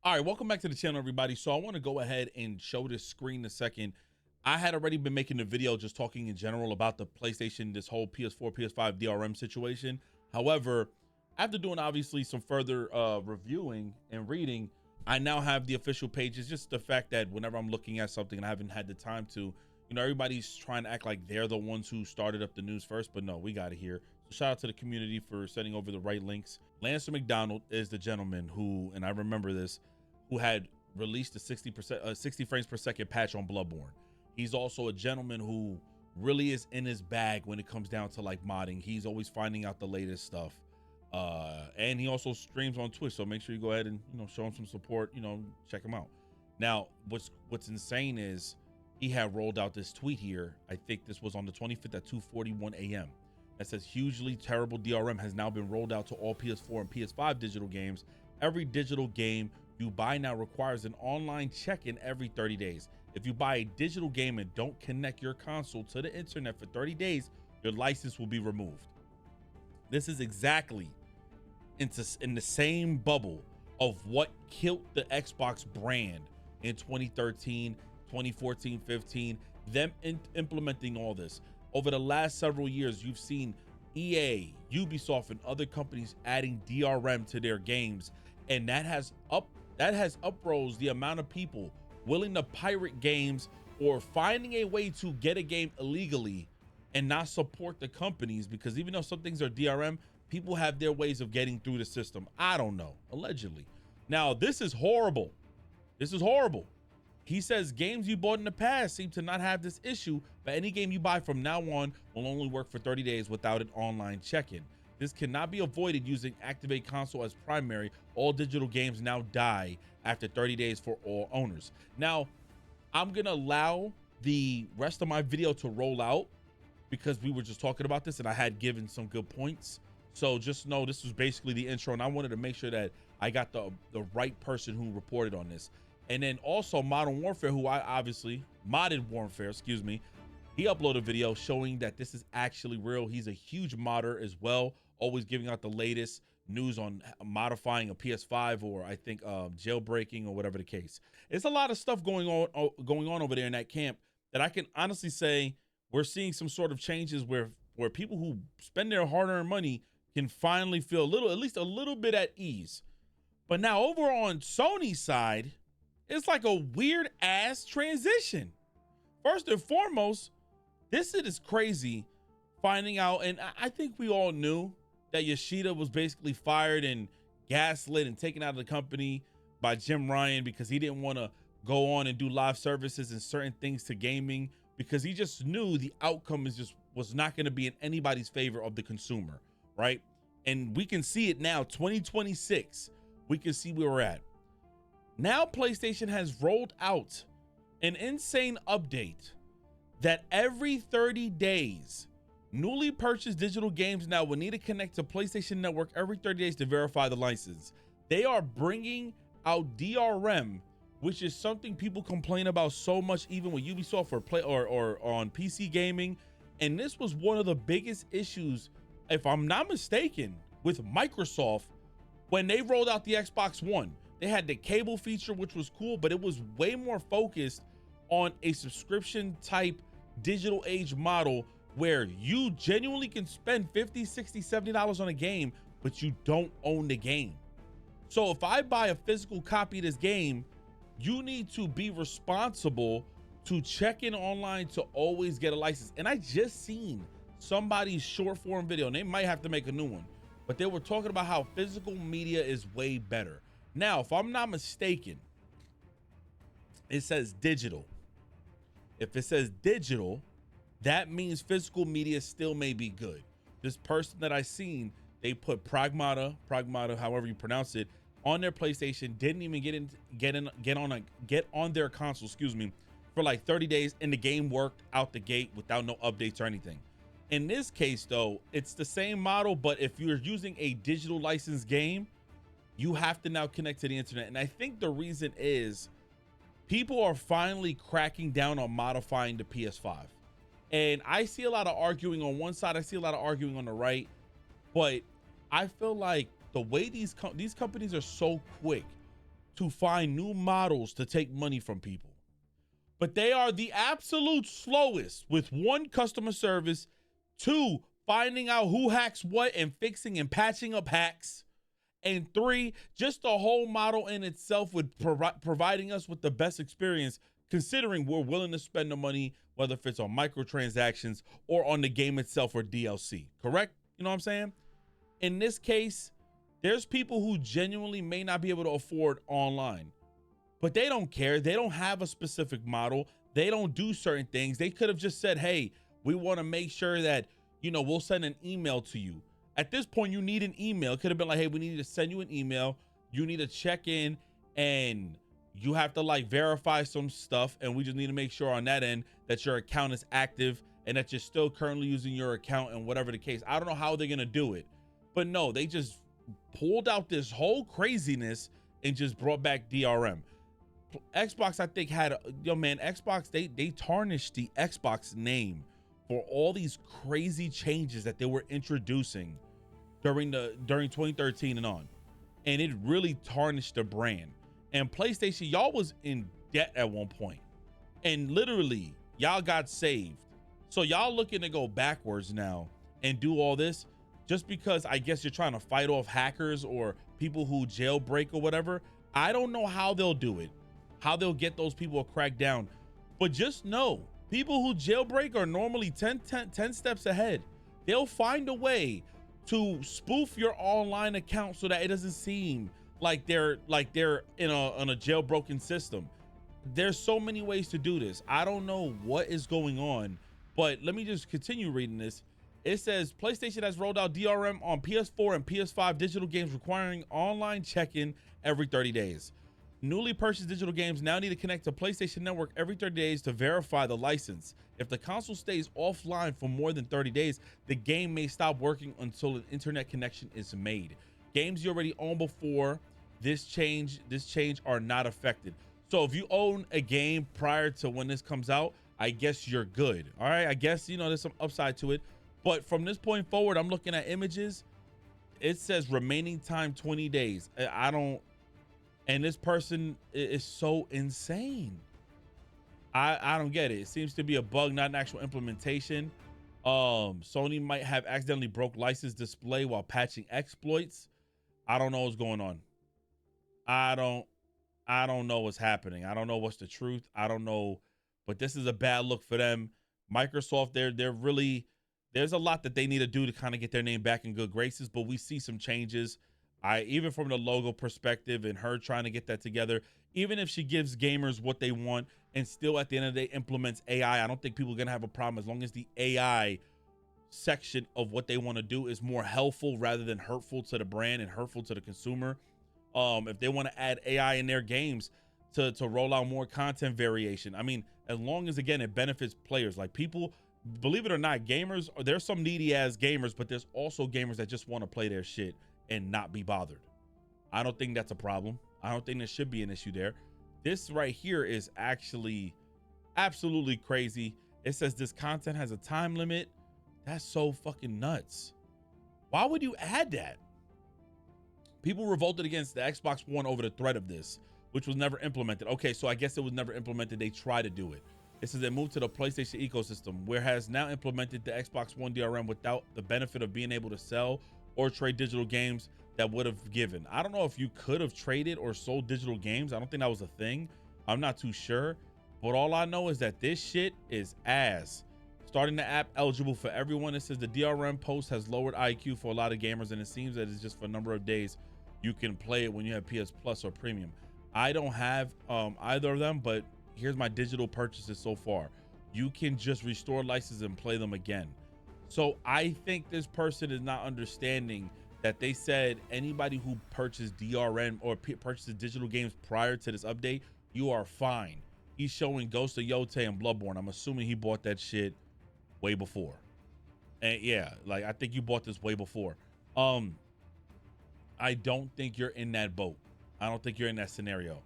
All right, welcome back to the channel, everybody. So I want to go ahead and show this screen in a second. I had already been making a video just talking in general about the PlayStation, this whole PS4, PS5 DRM situation. However, after doing obviously some further reviewing and reading, I now have the official pages. Just the fact that whenever I'm looking at something and I haven't had the time to, everybody's trying to act like they're the ones who started up the news first, but no, we got it here. So shout out to the community for sending over the right links. Lancer McDonald is the gentleman who, and I remember this, who had released a 60 frames per second patch on Bloodborne. He's also a gentleman who really is in his bag when it comes down to like modding. He's always finding out the latest stuff. And he also streams on Twitch, so make sure you go ahead and show him some support, check him out. Now, what's insane is he had rolled out this tweet here. I think this was on the 25th at 2:41 a.m. that says hugely terrible DRM has now been rolled out to all PS4 and PS5 digital games. Every digital game you buy now requires an online check-in every 30 days. If you buy a digital game and don't connect your console to the internet for 30 days, your license will be removed. This is exactly in the same bubble of what killed the Xbox brand in 2013, 2014, 15, them implementing all this. Over the last several years, you've seen EA, Ubisoft, and other companies adding DRM to their games, and that has uprose the amount of people willing to pirate games or finding a way to get a game illegally and not support the companies, because even though some things are DRM, people have their ways of getting through the system. I don't know, allegedly. Now, this is horrible. This is horrible. He says games you bought in the past seem to not have this issue, but any game you buy from now on will only work for 30 days without an online check-in. This cannot be avoided using Activate Console as primary. All digital games now die after 30 days for all owners. Now, I'm gonna allow the rest of my video to roll out because we were just talking about this and I had given some good points. So just know this was basically the intro, and I wanted to make sure that I got the right person who reported on this. And then also Modern Warfare, who I obviously, Modded Warfare, excuse me, he uploaded a video showing that this is actually real. He's a huge modder as well, always giving out the latest news on modifying a PS5 or I think jailbreaking or whatever the case. It's a lot of stuff going on over there in that camp that I can honestly say we're seeing some sort of changes where people who spend their hard-earned money can finally feel at least a little bit at ease. But now over on Sony's side, it's like a weird ass transition. First and foremost, this is crazy finding out, and I think we all knew that Yoshida was basically fired and gaslit and taken out of the company by Jim Ryan because he didn't want to go on and do live services and certain things to gaming because he just knew the outcome was not going to be in anybody's favor of the consumer, right? And we can see it now, 2026, we can see where we're at. Now PlayStation has rolled out an insane update that every 30 days, newly purchased digital games now will need to connect to PlayStation Network every 30 days to verify the license. They are bringing out DRM, which is something people complain about so much, even with Ubisoft or on PC gaming. And this was one of the biggest issues, if I'm not mistaken, with Microsoft when they rolled out the Xbox One. They had the cable feature, which was cool, but it was way more focused on a subscription type digital age model where you genuinely can spend $50, $60, $70 on a game, but you don't own the game. So if I buy a physical copy of this game, you need to be responsible to check in online to always get a license. And I just seen somebody's short form video, and they might have to make a new one, but they were talking about how physical media is way better. Now, if I'm not mistaken, it says digital. If it says digital, that means physical media still may be good. This person that I seen, they put Pragmata, however you pronounce it, on their PlayStation, didn't even get on their console, excuse me, for like 30 days, and the game worked out the gate without no updates or anything. In this case, though, it's the same model, but if you're using a digital licensed game, you have to now connect to the internet. And I think the reason is people are finally cracking down on modifying the PS5. And I see a lot of arguing on one side, I see a lot of arguing on the right, but I feel like the way these companies are so quick to find new models to take money from people. But they are the absolute slowest with one, customer service, two, finding out who hacks what and fixing and patching up hacks, and three, just the whole model in itself with providing us with the best experience, considering we're willing to spend the money, whether if it's on microtransactions or on the game itself or DLC, correct? You know what I'm saying? In this case, there's people who genuinely may not be able to afford online, but they don't care. They don't have a specific model. They don't do certain things. They could have just said, hey, we want to make sure that, you know, we'll send an email to you. At this point, you need an email. It could have been like, hey, we need to send you an email. You need to check in and you have to like verify some stuff. And we just need to make sure on that end that your account is active and that you're still currently using your account and whatever the case. I don't know how they're going to do it, but no, they just pulled out this whole craziness and just brought back DRM. Xbox, I think, had, Xbox, they tarnished the Xbox name for all these crazy changes that they were introducing during 2013 and on. And it really tarnished the brand. And PlayStation, y'all was in debt at one point. And literally, y'all got saved. So y'all looking to go backwards now and do all this just because I guess you're trying to fight off hackers or people who jailbreak or whatever. I don't know how they'll do it, how they'll get those people to crack down. But just know, people who jailbreak are normally 10 steps ahead. They'll find a way to spoof your online account so that it doesn't seem like they're in a jailbroken system. There's so many ways to do this. I don't know what is going on, but let me just continue reading this. It says PlayStation has rolled out DRM on PS4 and PS5 digital games requiring online check-in every 30 days. Newly purchased digital games now need to connect to PlayStation Network every 30 days to verify the license. If the console stays offline for more than 30 days, the game may stop working until an internet connection is made. Games you already own before this change are not affected. So if you own a game prior to when this comes out, I guess you're good. All right, I guess, you know, there's some upside to it. But from this point forward, I'm looking at images. It says remaining time 20 days. And this person is so insane. I don't get it. It seems to be a bug, not an actual implementation. Sony might have accidentally broke license display while patching exploits. I don't know what's going on. I don't know what's happening. I don't know what's the truth. I don't know, but this is a bad look for them. Microsoft, they're really, there's a lot that they need to do to kind of get their name back in good graces, but we see some changes. Even from the logo perspective and her trying to get that together, even if she gives gamers what they want and still at the end of the day implements AI, I don't think people are going to have a problem as long as the AI section of what they want to do is more helpful rather than hurtful to the brand and hurtful to the consumer. If they want to add AI in their games to roll out more content variation, I mean, as long as, again, it benefits players, like people, believe it or not, gamers, there's some needy ass gamers, but there's also gamers that just want to play their shit and not be bothered. I don't think that's a problem. I don't think there should be an issue there. This right here is actually absolutely crazy. It says this content has a time limit. That's so fucking nuts. Why would you add that? People revolted against the Xbox One over the threat of this, which was never implemented. Okay, so I guess it was never implemented. They tried to do it. It says they moved to the PlayStation ecosystem, where has now implemented the Xbox One DRM without the benefit of being able to sell or trade digital games that would have given. I don't know if you could have traded or sold digital games. I don't think that was a thing. I'm not too sure. But all I know is that this shit is ass. Starting the app eligible for everyone. It says the DRM post has lowered IQ for a lot of gamers, and it seems that it's just for a number of days you can play it when you have PS Plus or Premium. I don't have either of them, but here's my digital purchases so far. You can just restore licenses and play them again. So I think this person is not understanding that they said anybody who purchased DRM or purchases digital games prior to this update, you are fine. He's showing Ghost of Yotei and Bloodborne. I'm assuming he bought that shit way before. And yeah, like I think you bought this way before. I don't think you're in that boat. I don't think you're in that scenario.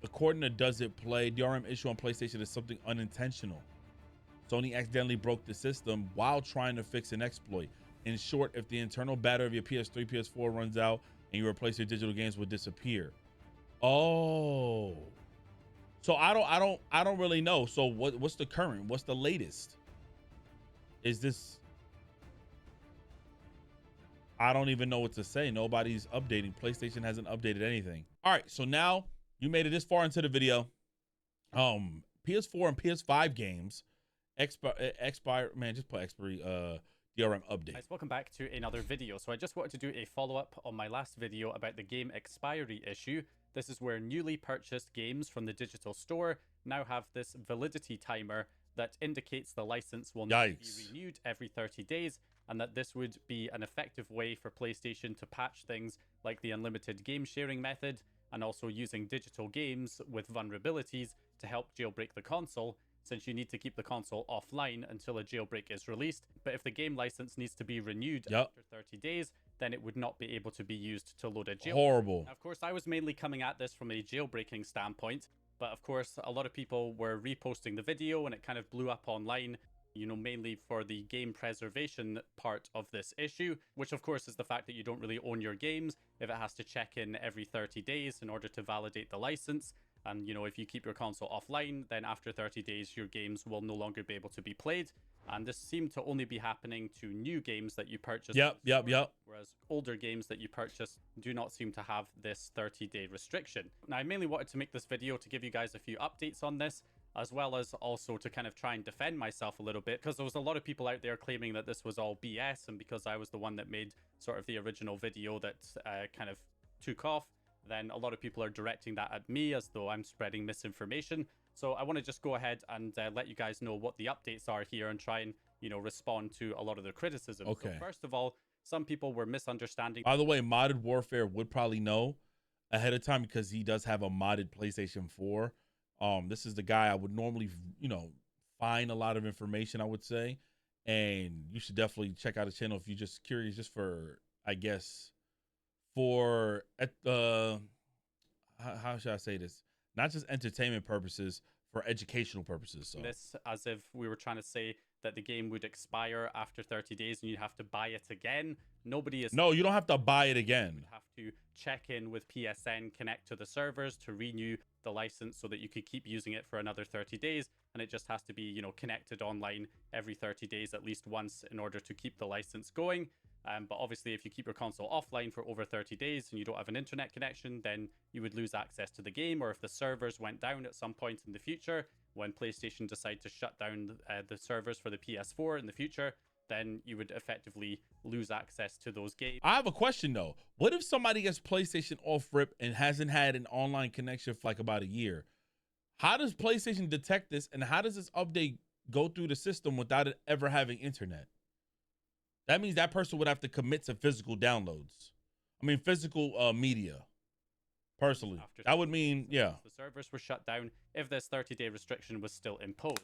According to Does It Play, DRM issue on PlayStation is something unintentional. Sony accidentally broke the system while trying to fix an exploit. In short, if the internal battery of your PS3, PS4 runs out, and you replace your digital games would disappear. Oh, so I don't really know. So what's the current? What's the latest? Is this? I don't even know what to say. Nobody's updating. PlayStation hasn't updated anything. All right, so now you made it this far into the video. PS4 and PS5 games expire. Man, just put expiry DRM update. Guys, welcome back to another video. So I just wanted to do a follow-up on my last video about the game expiry issue. This is where newly purchased games from the digital store now have this validity timer that indicates the license will not be renewed every 30 days, and that this would be an effective way for PlayStation to patch things like the unlimited game sharing method, and also using digital games with vulnerabilities to help jailbreak the console, since you need to keep the console offline until a jailbreak is released. But if the game license needs to be renewed after 30 days, then it would not be able to be used to load a jailbreak. Horrible. Now, of course, I was mainly coming at this from a jailbreaking standpoint, but of course, a lot of people were reposting the video and it kind of blew up online, you know, mainly for the game preservation part of this issue, which of course is the fact that you don't really own your games if it has to check in every 30 days in order to validate the license. And, you know, if you keep your console offline, then after 30 days, your games will no longer be able to be played. And this seemed to only be happening to new games that you purchase. Whereas older games that you purchase do not seem to have this 30-day restriction. Now, I mainly wanted to make this video to give you guys a few updates on this, as well as also to kind of try and defend myself a little bit, because there was a lot of people out there claiming that this was all BS, and because I was the one that made sort of the original video that kind of took off, then a lot of people are directing that at me as though I'm spreading misinformation. So I want to just go ahead and let you guys know what the updates are here and try and, you know, respond to a lot of the criticism. Okay. So first of all, some people were misunderstanding. By the way, Modded Warfare would probably know ahead of time because he does have a modded PlayStation 4. This is the guy I would normally, you know, find a lot of information, I would say. And you should definitely check out his channel if you're just curious, just for, I guess, for how should I say this? Not just entertainment purposes, for educational purposes. So this as if we were trying to say that the game would expire after 30 days and you'd have to buy it again. Nobody is. No, you don't have to buy it again. You would have to check in with PSN, connect to the servers to renew the license so that you could keep using it for another 30 days. And it just has to be, you know, connected online every 30 days at least once in order to keep the license going. But obviously, if you keep your console offline for over 30 days and you don't have an internet connection, then you would lose access to the game. Or if the servers went down at some point in the future, when PlayStation decide to shut down the servers for the PS4 in the future, then you would effectively lose access to those games. I have a question though. What if somebody gets PlayStation off rip and hasn't had an online connection for like about a year? How does PlayStation detect this, and how does this update go through the system without it ever having internet? That means that person would have to commit to physical downloads. I mean, physical media. Personally, that would mean, yeah. The servers were shut down if this 30-day restriction was still imposed.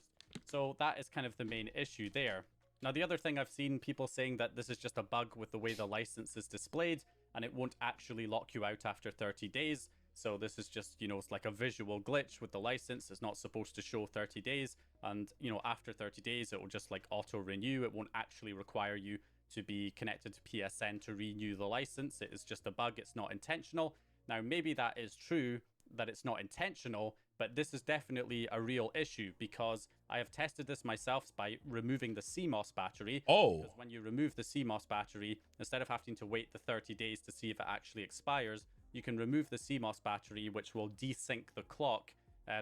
So that is kind of the main issue there. Now, the other thing I've seen people saying that this is just a bug with the way the license is displayed, and it won't actually lock you out after 30 days. So this is just, you know, it's like a visual glitch with the license. It's not supposed to show 30 days. And, you know, after 30 days, it will just like auto renew. It won't actually require you to be connected to PSN to renew the license. It is just a bug. It's not intentional. Now, maybe that is true, that it's not intentional, but this is definitely a real issue because I have tested this myself by removing the CMOS battery. Oh. Because when you remove the CMOS battery, instead of having to wait the 30 days to see if it actually expires, you can remove the CMOS battery, which will desync the clock,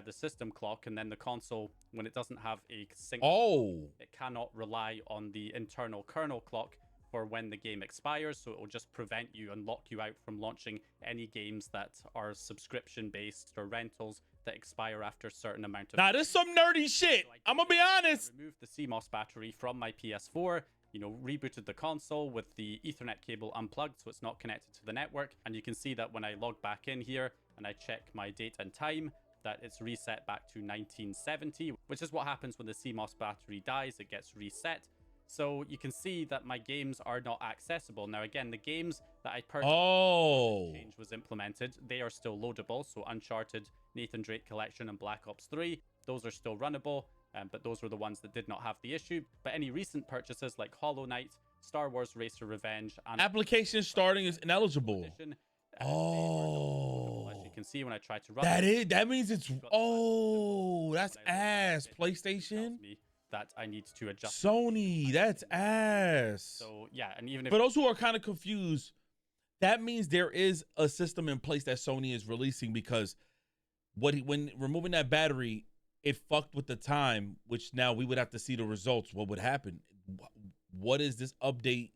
the system clock, and then the console, when it doesn't have a sync, it cannot rely on the internal kernel clock for when the game expires, so it will just prevent you and lock you out from launching any games that are subscription-based or rentals that expire after a certain amount of... Now, this is some nerdy shit. So I'm gonna be honest. I removed the CMOS battery from my PS4, you know, rebooted the console with the Ethernet cable unplugged so it's not connected to the network, and you can see that when I log back in here and I check my date and time, that it's reset back to 1970, which is what happens when the CMOS battery dies. It gets reset. So you can see that my games are not accessible. Now, again, the games that I purchased when the change was implemented, they are still loadable. So Uncharted, Nathan Drake Collection, and Black Ops 3, those are still runnable. But those were the ones that did not have the issue. But any recent purchases like Hollow Knight, Star Wars Racer Revenge, and application starting is ineligible. As you can see, when I try to run that means it's that's ass. PlayStation, that I need to adjust. Sony, that's ass. So yeah, and even if for those who are kind of confused, that means there is a system in place that Sony is releasing, because when removing that battery, it fucked with the time, which now we would have to see the results. What would happen? What is this update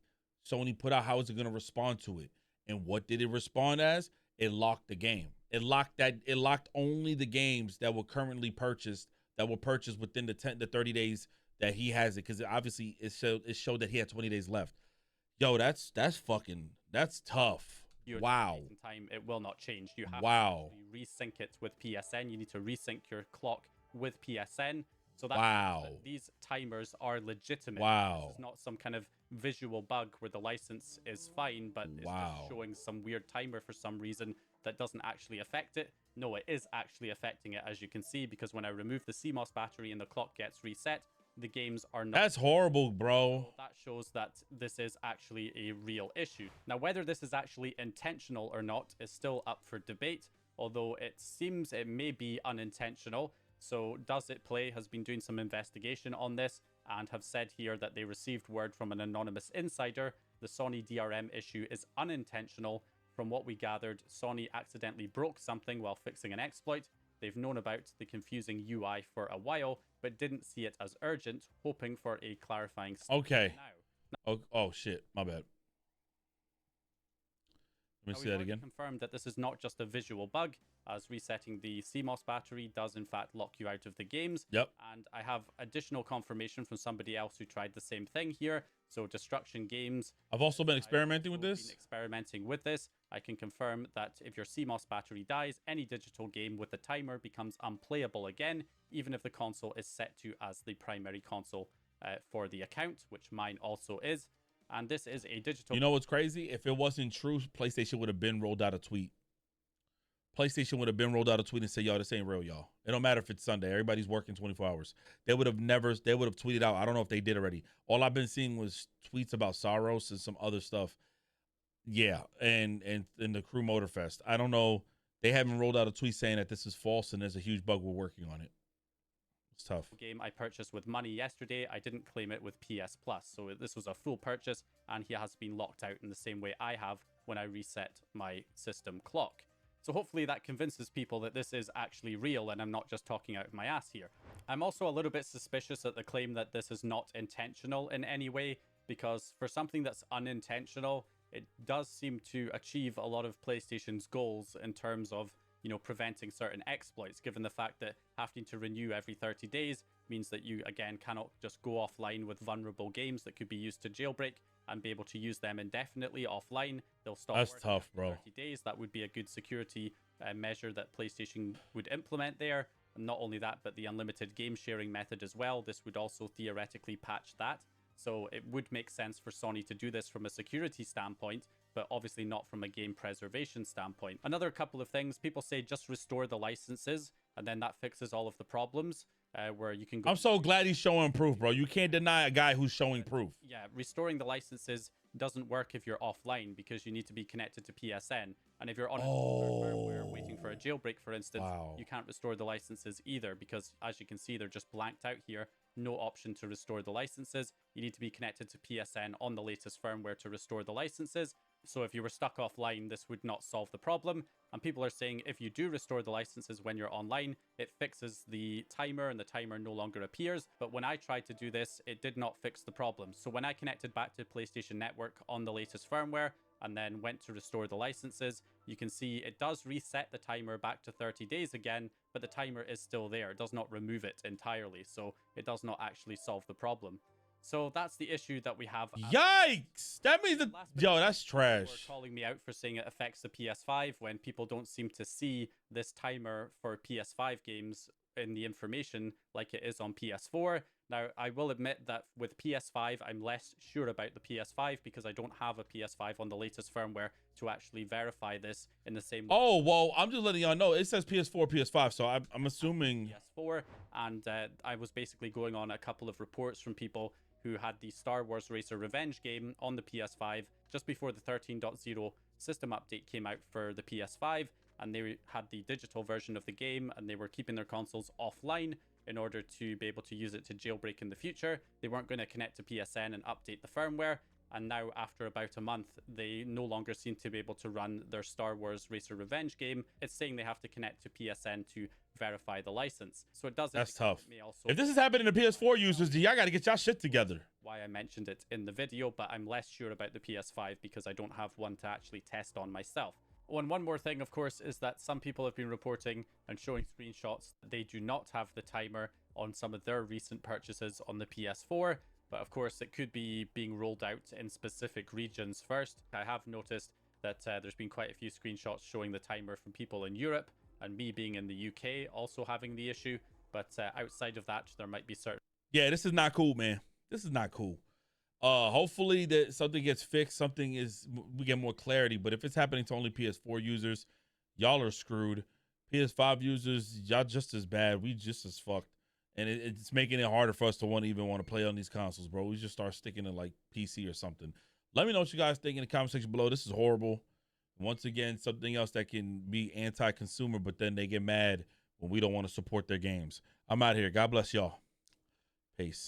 Sony put out? How is it going to respond to it? And what did it respond as? It locked the game. It locked only the games that were currently purchased, that were purchased within the 10 to 30 days that he has it, because obviously it showed that he had 20 days left. Yo, that's tough. Wow. Time, it will not change. You have to resync it with PSN. You need to resync your clock with PSN. So that these timers are legitimate. It's not some kind of visual bug where the license is fine, but it's just showing some weird timer for some reason that doesn't actually affect it. No, it is actually affecting it, as you can see, because when I remove the CMOS battery and the clock gets reset, the games are not. That's horrible, bro. So that shows that this is actually a real issue. Now, whether this is actually intentional or not is still up for debate, although it seems it may be unintentional. So Does It Play has been doing some investigation on this and have said here that they received word from an anonymous insider. The Sony DRM issue is unintentional. From what we gathered, Sony accidentally broke something while fixing an exploit. They've known about the confusing UI for a while, but didn't see it as urgent, hoping for a clarifying statement now. Oh shit, my bad. Let me see that again. Confirmed that this is not just a visual bug, as resetting the CMOS battery does in fact lock you out of the games. Yep. And I have additional confirmation from somebody else who tried the same thing here. So Destruction Games. I've also been experimenting with this. I can confirm that if your CMOS battery dies, any digital game with the timer becomes unplayable again, even if the console is set to as the primary console for the account, which mine also is. And this is a digital... You know what's crazy? If it wasn't true, PlayStation would have been rolled out a tweet. PlayStation would have been rolled out a tweet and said, yo, this ain't real, y'all. It don't matter if it's Sunday. Everybody's working 24 hours. They would have tweeted out. I don't know if they did already. All I've been seeing was tweets about Soros and some other stuff. Yeah, and the Crew Motorfest. I don't know. They haven't rolled out a tweet saying that this is false and there's a huge bug. We're working on it. It's tough. Game I purchased with money yesterday. I didn't claim it with PS Plus, so this was a full purchase, and he has been locked out in the same way I have when I reset my system clock. So hopefully that convinces people that this is actually real and I'm not just talking out of my ass here. I'm also a little bit suspicious at the claim that this is not intentional in any way, because for something that's unintentional, it does seem to achieve a lot of PlayStation's goals in terms of, you know, preventing certain exploits, given the fact that having to renew every 30 days means that you, again, cannot just go offline with vulnerable games that could be used to jailbreak and be able to use them indefinitely offline. They'll stop. That's tough, bro. 30 days. That would be a good security measure that PlayStation would implement there. And not only that, but the unlimited game sharing method as well. This would also theoretically patch that. So it would make sense for Sony to do this from a security standpoint, but obviously not from a game preservation standpoint. Another couple of things, people say just restore the licenses and then that fixes all of the problems. Where you can go. I'm so glad he's showing proof, bro. You can't deny a guy who's showing proof. Yeah, restoring the licenses doesn't work if you're offline, because you need to be connected to PSN. And if you're on firmware waiting for a jailbreak, for instance, you can't restore the licenses either, because as you can see, they're just blanked out here. No option to restore the licenses. You need to be connected to PSN on the latest firmware to restore the licenses. So if you were stuck offline, this would not solve the problem. And people are saying if you do restore the licenses when you're online, it fixes the timer and the timer no longer appears. But when I tried to do this, it did not fix the problem. So when I connected back to PlayStation Network on the latest firmware and then went to restore the licenses, you can see it does reset the timer back to 30 days again, but the timer is still there. It does not remove it entirely. So it does not actually solve the problem. So that's the issue that we have. Yikes! That means that, yo, that's trash. Calling me out for saying it affects the PS5 when people don't seem to see this timer for PS5 games in the information like it is on PS4. Now, I will admit that with PS5, I'm less sure about the PS5 because I don't have a PS5 on the latest firmware to actually verify this in the same way. Oh, well, I'm just letting y'all know. It says PS4, PS5, so I'm assuming... PS4, and I was basically going on a couple of reports from people who had the Star Wars Racer Revenge game on the PS5 just before the 13.0 system update came out for the PS5 and they had the digital version of the game and they were keeping their consoles offline in order to be able to use it to jailbreak in the future. They weren't going to connect to PSN and update the firmware. And now, after about a month, they no longer seem to be able to run their Star Wars Racer Revenge game. It's saying they have to connect to PSN to verify the license. So it does. That's tough. Also, if this is happening to PS4 users, y'all got to get y'all shit together. Why I mentioned it in the video, but I'm less sure about the PS5 because I don't have one to actually test on myself. Oh, and one more thing, of course, is that some people have been reporting and showing screenshots that they do not have the timer on some of their recent purchases on the PS4. But of course, it could be being rolled out in specific regions first. I have noticed that there's been quite a few screenshots showing the timer from people in Europe, and me being in the UK also having the issue. But outside of that, there might be certain... Yeah, this is not cool, man. This is not cool. Hopefully that something gets fixed, we get more clarity. But if it's happening to only PS4 users, y'all are screwed. PS5 users, y'all just as bad. We just as fucked. And it's making it harder for us to even want to play on these consoles, bro. We just start sticking to like PC or something. Let me know what you guys think in the comment section below. This is horrible. Once again, something else that can be anti-consumer, but then they get mad when we don't want to support their games. I'm out here. God bless y'all. Peace.